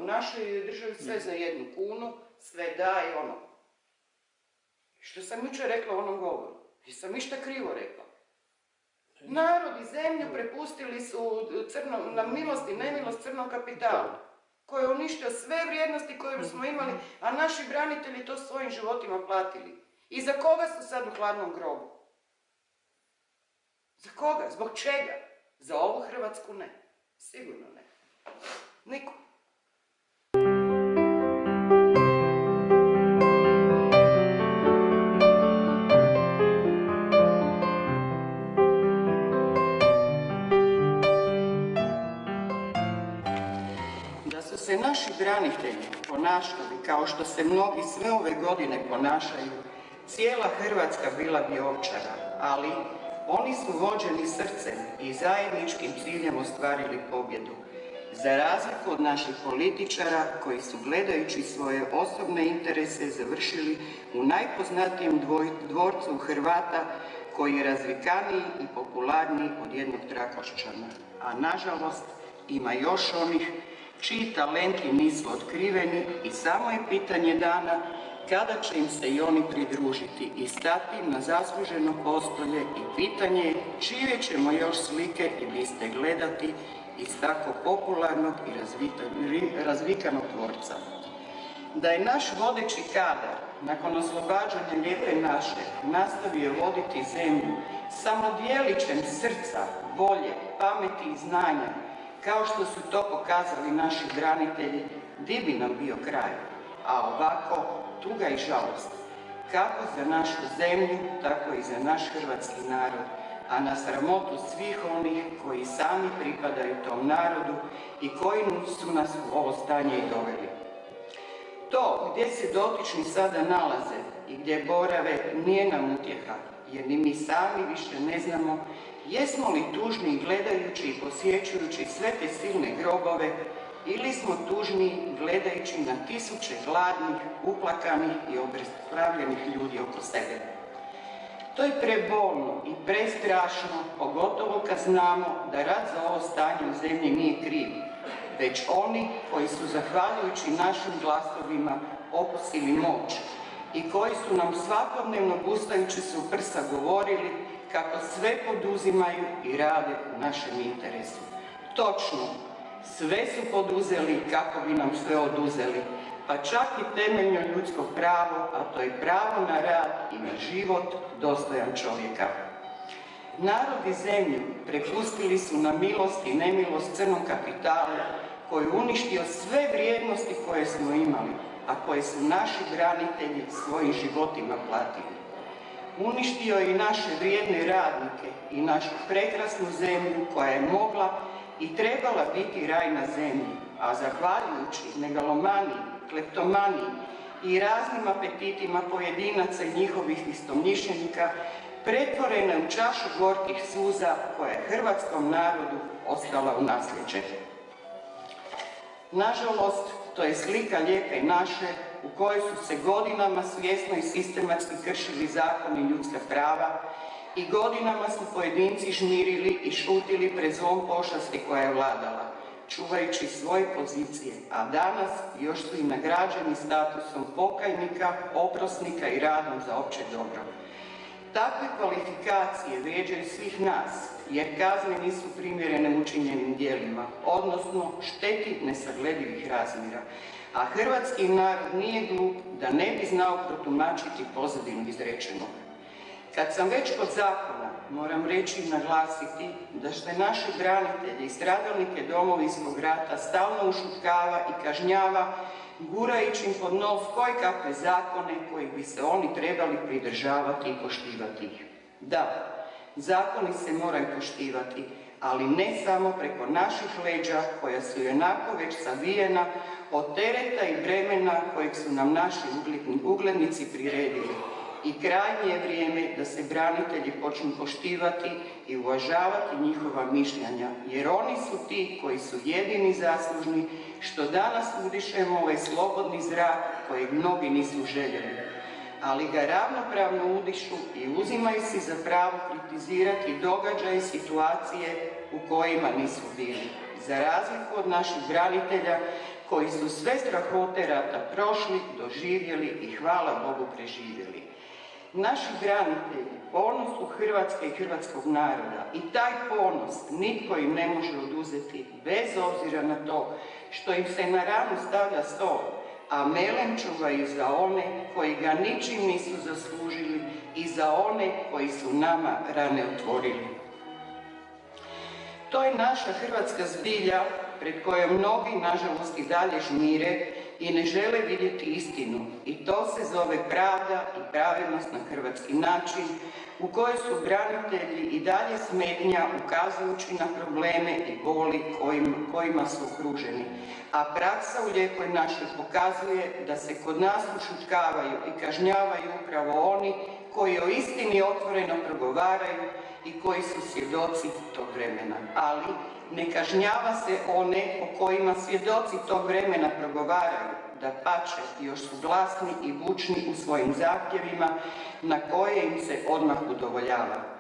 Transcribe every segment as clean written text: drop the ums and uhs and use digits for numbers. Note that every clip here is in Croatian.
našoj državi sve za 1 kunu, sve da i ono. Što sam jučer rekla u onom govoru? Jesam išta krivo rekla? Narod i zemlju prepustili su na milost i nemilost crnom kapitalu, koji je uništio sve vrijednosti koje smo imali, a naši branitelji to svojim životima platili. I za koga su sad u hladnom grobu? Za koga? Zbog čega? Za ovu Hrvatsku ne. Sigurno ne. Niko. Da su se naši branitelji ponašali kao što se mnogi sve ove godine ponašaju, cijela Hrvatska bila bi ovčara, ali oni su vođeni srcem i zajedničkim ciljem ostvarili pobjedu. Za razliku od naših političara koji su gledajući svoje osobne interese završili u najpoznatijem dvorcu Hrvata koji je razvikaniji i popularniji od jednog Trakošćana. A nažalost ima još onih čiji talenti nisu otkriveni i samo je pitanje dana kada će im se i oni pridružiti i stati na zasluženo postolje i pitanje je čije ćemo još slike i biste gledati iz tako popularnog i razvikanog dvorca. Da je naš vodeći kadar nakon oslobađanja Lijepe naše nastavio voditi zemlju samo djelićem srca, volje, pameti i znanja, kao što su to pokazali naši branitelji, di bi nam bio kraj, a ovako tuga i žalost, kako za našu zemlju, tako i za naš hrvatski narod, a na sramotu svih onih koji sami pripadaju tom narodu i koji su nas u ovo stanje i doveli. To gdje se dotični sada nalaze i gdje borave nije nam utjeha, jer ni mi sami više ne znamo jesmo li tužni gledajući i posjećujući sve te silne grobove ili smo tužni gledajući na tisuće gladnih, uplakanih i obespravljenih ljudi oko sebe. To je prebolno i prestrašno, pogotovo kad znamo da rat za ovo stanje u zemlji nije kriv, već oni koji su zahvaljujući našim glasovima okusili moć i koji su nam svakodnevno bustajući se u prsa govorili kako sve poduzimaju i rade u našem interesu. Točno, sve su poduzeli kako bi nam sve oduzeli, pa čak i temeljno ljudsko pravo, a to je pravo na rad i na život dostojan čovjeka. Narod i zemlju prepustili su na milost i nemilost crnom kapitalu koji je uništio sve vrijednosti koje smo imali, a koje su naši branitelji svojim životima platili. Uništio je i naše vrijedne radnike i našu prekrasnu zemlju koja je mogla i trebala biti raj na zemlji, a zahvaljujući megalomaniji, kleptomaniji i raznim apetitima pojedinaca i njihovih istomišljenika pretvorena je u čašu gorkih suza koja je hrvatskom narodu ostala u nasljeđe. Nažalost, to je slika Lijepe naše u kojoj su se godinama svjesno i sistematski kršili zakoni i ljudska prava i godinama su pojedinci žmirili i šutili pred zlom pošasti koja je vladala, čuvajući svoje pozicije, a danas još su i nagrađeni statusom pokajnika, oprosnika i radom za opće dobro. Takve kvalifikacije vrijeđaju svih nas, jer kazne nisu primjerene učinjenim djelima, odnosno šteti nesagledivih razmjera, a hrvatski narod nije glup da ne bi znao protumačiti pozadinu izrečenog. Kad sam već kod zakona, moram reći i naglasiti da se naše branitelje i stradalnike Domovinskog rata stalno ušutkava i kažnjava, gurajući im pod nos kojekakve zakone koji bi se oni trebali pridržavati i poštivati ih. Da, zakoni se moraju poštivati, ali ne samo preko naših leđa koja su ionako već savijena od tereta i bremena kojeg su nam naši uglednici priredili. I krajnje je vrijeme da se branitelji počnu poštivati i uvažavati njihova mišljenja, jer oni su ti koji su jedini zaslužni što danas udišemo ovaj slobodni zrak kojeg mnogi nisu željeli. Ali ga ravnopravno udišu i uzimaju si za pravo kritizirati događaje i situacije u kojima nisu bili. Za razliku od naših branitelja koji su sve strahote rata prošli, doživjeli i hvala Bogu preživjeli. Naši branitelji, ponos su Hrvatske i hrvatskog naroda i taj ponos nitko im ne može oduzeti bez obzira na to što im se na ranu stavlja sol, a melem čuvaju za one koji ga ničim nisu zaslužili i za one koji su nama rane otvorili. To je naša hrvatska zbilja pred kojom mnogi, nažalost, i dalje žmire i ne žele vidjeti istinu. I to se zove pravda i pravednost na hrvatski način, u kojoj su branitelji i dalje smetnja ukazujući na probleme i boli kojima su okruženi. A praksa u lijepoj našoj pokazuje da se kod nas ušutkavaju i kažnjavaju upravo oni koji o istini otvoreno progovaraju i koji su svjedoci tog vremena. Ali ne kažnjava se one o kojima svjedoci tog vremena progovaraju, dapače, još su glasni i bučni u svojim zahtjevima na koje im se odmah udovoljava.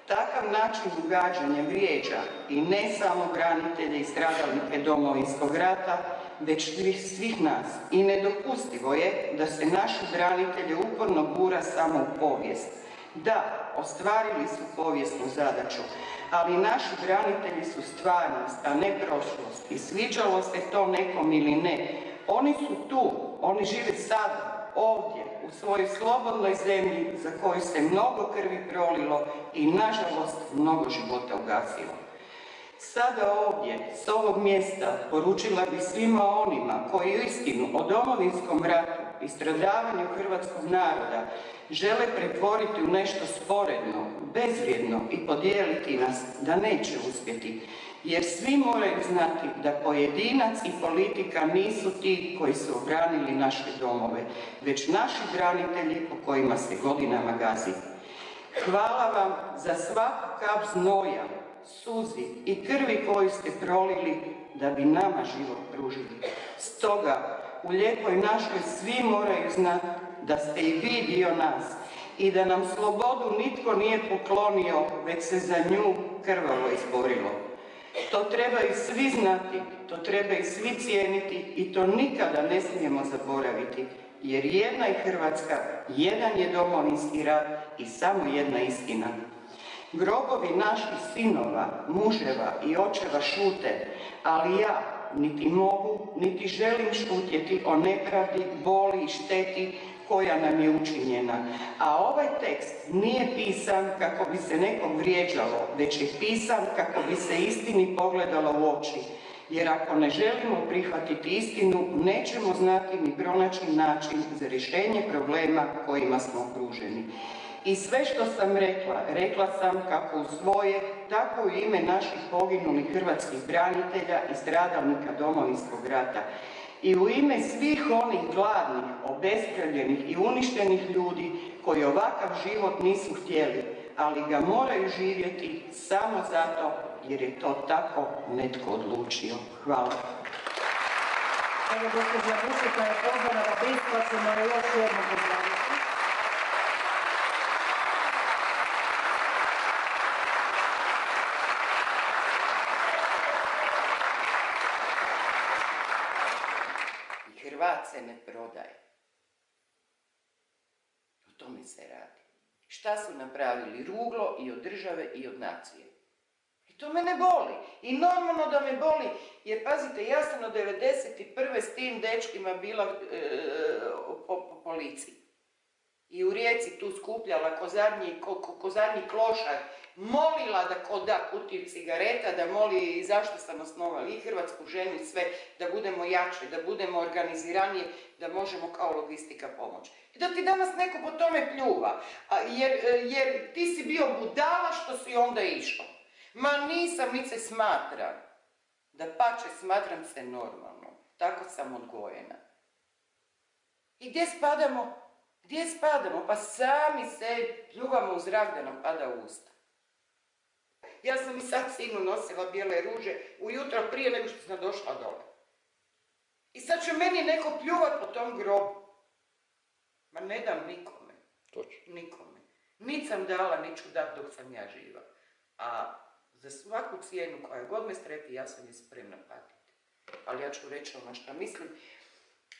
Takav način ugađanja vrijeđa i ne samo branitelje i stradalnike Domovinskog rata, već svih nas. I nedopustivo je da se naši branitelji uporno gura samo u povijest. Da, ostvarili su povijesnu zadaću, ali naši branitelji su stvarnost, a ne prošlost. I sviđalo se to nekom ili ne, oni su tu, oni žive sada, ovdje, u svojoj slobodnoj zemlji za koju se mnogo krvi prolilo i, nažalost, mnogo života ugasilo. Sada ovdje, s ovog mjesta, poručila bi svima onima koji istinu o Domovinskom ratu i stradavanju hrvatskog naroda žele pretvoriti u nešto sporedno, bezvrijedno i podijeliti nas, da neće uspjeti. Jer svi moraju znati da pojedinac i politika nisu ti koji su obranili naše domove, već naši branitelji po kojima se godinama gazi. Hvala vam za svaku kap znoja, suzi i krvi koju ste prolili da bi nama život pružili. Stoga, u lijepoj našoj svi moraju znati da ste i vi dio nas i da nam slobodu nitko nije poklonio, već se za nju krvavo izborilo. To trebaju svi znati, to trebaju svi cijeniti i to nikada ne smijemo zaboraviti, jer jedna je Hrvatska, jedan je Domovinski rat i samo jedna istina. Grobovi naših sinova, muževa i očeva šute, ali ja niti mogu, niti želim šutjeti o nepravdi, boli i šteti koja nam je učinjena. A ovaj tekst nije pisan kako bi se nekog vrijeđalo, već je pisan kako bi se istini pogledalo u oči. Jer ako ne želimo prihvatiti istinu, nećemo znati ni pronaći način za rješenje problema kojima smo okruženi. I sve što sam rekla sam kako u svoje, tako u ime naših poginulih hrvatskih branitelja i stradalnika Domovinskog rata. I u ime svih onih gladnih, obespravljenih i uništenih ljudi koji ovakav život nisu htjeli, ali ga moraju živjeti samo zato jer je to tako netko odlučio. Hvala. Evo, gospođa Bušeka je pozvana na bistu, pa ćemo je još jednom pozdraviti. Hrvat se ne prodaje. O tome se radi. Šta su napravili ruglo i od države i od nacije? I to me ne boli. I normalno da me boli, jer pazite, ja sam od 1991. s tim dečkima bila po policiji. I u Rijeci tu skupljala ko zadnji klošar, molila da ko da kutiju cigareta, da moli zašto sam osnovali i Hrvatsku ženu i sve, da budemo jači, da budemo organiziraniji, da možemo kao logistika pomoći. I da ti danas neko po tome pljuva, jer ti si bio budala što si onda išao. Ma nisam, niti se smatram. Dapače, smatram se normalno. Tako sam odgojena. I gdje spadamo? Gdje spadamo? Pa sami se pljuvamo u zrak da nam pada u usta. Ja sam i sad sinu nosila bijele ruže ujutro prije nego što sam došla dole. I sad će meni neko pljuvat po tom grobu. Ma ne dam nikome. Točno. Nikome. Nic sam dala, ni ću dat dok sam ja živa. A za svaku cijenu koja god me strepi, ja sam je spremna platiti. ali ja ću reći ono što mislim,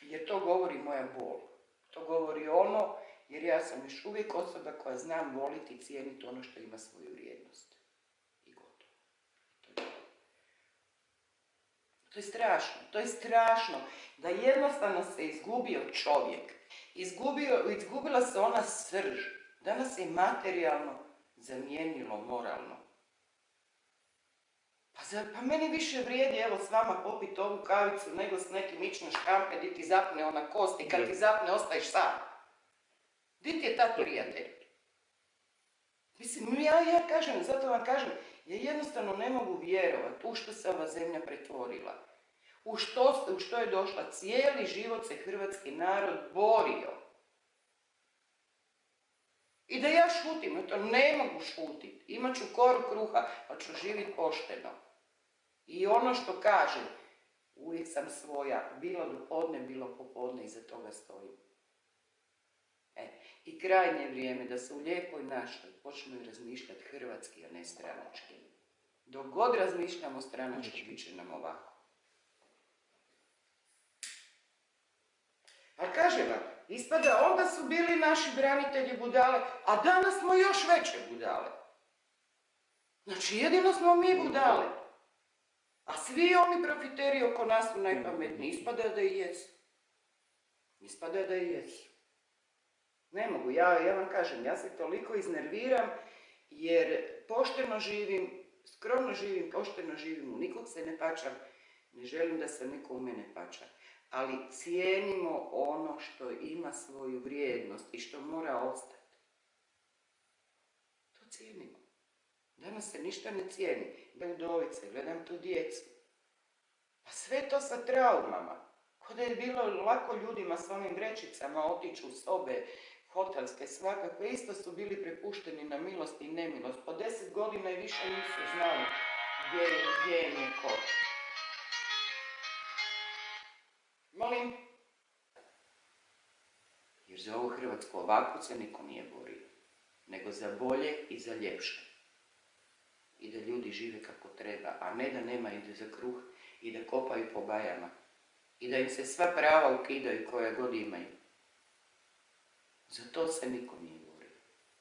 jer to govori moja bol. To govori ono, jer ja sam još uvijek osoba koja znam voliti i cijeniti ono što ima svoju vrijednost. I gotovo. To je strašno, da jednostavno se izgubio čovjek. Izgubila se ona srž. Danas se i materijalno zamijenilo moralno. Pa meni više vrijedi, evo, s vama popiti ovu kavicu, nego s nekim ići na škampe, di ti zapne ona kost i kad ti zapne, ostaješ sam. Di ti je tad prijatelj? Mislim, ja kažem, zato vam kažem, ja jednostavno ne mogu vjerovati u što se ova zemlja pretvorila. U što je došla. Cijeli život se hrvatski narod borio. I da ja šutim, to ne mogu šutiti. Imat ću koru kruha, pa ću živjeti pošteno. I ono što kažem, uvijek sam svoja, bilo do podne, bilo popodne, iza toga stojim. I krajnje je vrijeme da se u lijepoj našoj počnu razmišljati hrvatski, a ne stranački. Dok god razmišljamo stranački, bit će nam ovako. A kažem vam, ispada, onda su bili naši branitelji budale, a danas smo još veće budale. Znači, jedino smo mi budale. A svi oni profiteri oko nas su najpametniji. Ispada da i jesu. Ispada da i jesu. Ne mogu, ja vam kažem, ja se toliko iznerviram, jer pošteno živim, skromno živim, pošteno živim, u nikog se ne pačam, ne želim da se niko u mene pača. Ali cijenimo ono što ima svoju vrijednost i što mora ostati. To cijenimo. Danas se ništa ne cijeni. Gledam udovice, gledam tu djecu. Pa sve to sa traumama. Ko da je bilo lako ljudima s onim vrećicama otići u sobe hotelske svakakve, isto su bili prepušteni na milost i nemilost. Po 10 godina i više nisu znali gdje im je ko. Molim? Jer za ovu Hrvatsku ovako se niko nije borio, nego za bolje i za ljepše. I da ljudi žive kako treba, a ne da nema ide za kruh i da kopaju po bajama. I da im se sva prava ukidaju koja god imaju. Za to se niko nije borio.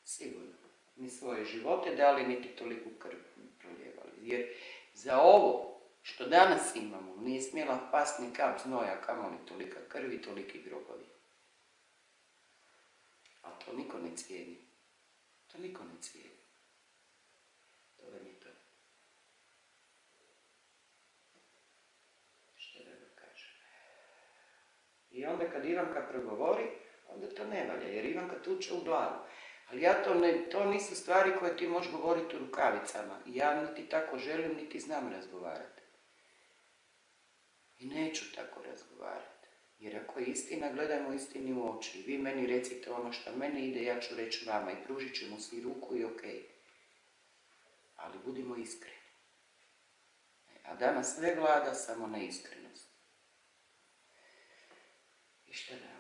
Sigurno. Ni svoje živote dali, niti toliku krv proljevali. Jer za ovo što danas imamo, nije smjela past ni kap znoja, kamoli tolika krvi, toliki grobovi. A to niko ne cijeni. To niko ne cijeni. To vam je to. Što da ga kažem. I onda kad Ivanka progovori, onda to ne valja, jer Ivanka tuče u glavu. Ali to nisu stvari koje ti možeš govoriti u rukavicama. Ja niti tako želim, niti znam razgovarati. I neću tako razgovarati. Jer ako je istina, gledajmo istini u oči. Vi meni recite ono što meni ide, ja ću reći vama i pružit ćemo si ruku i okej. Ali budimo iskreni. A danas sve vlada samo neiskrenost. I šta da?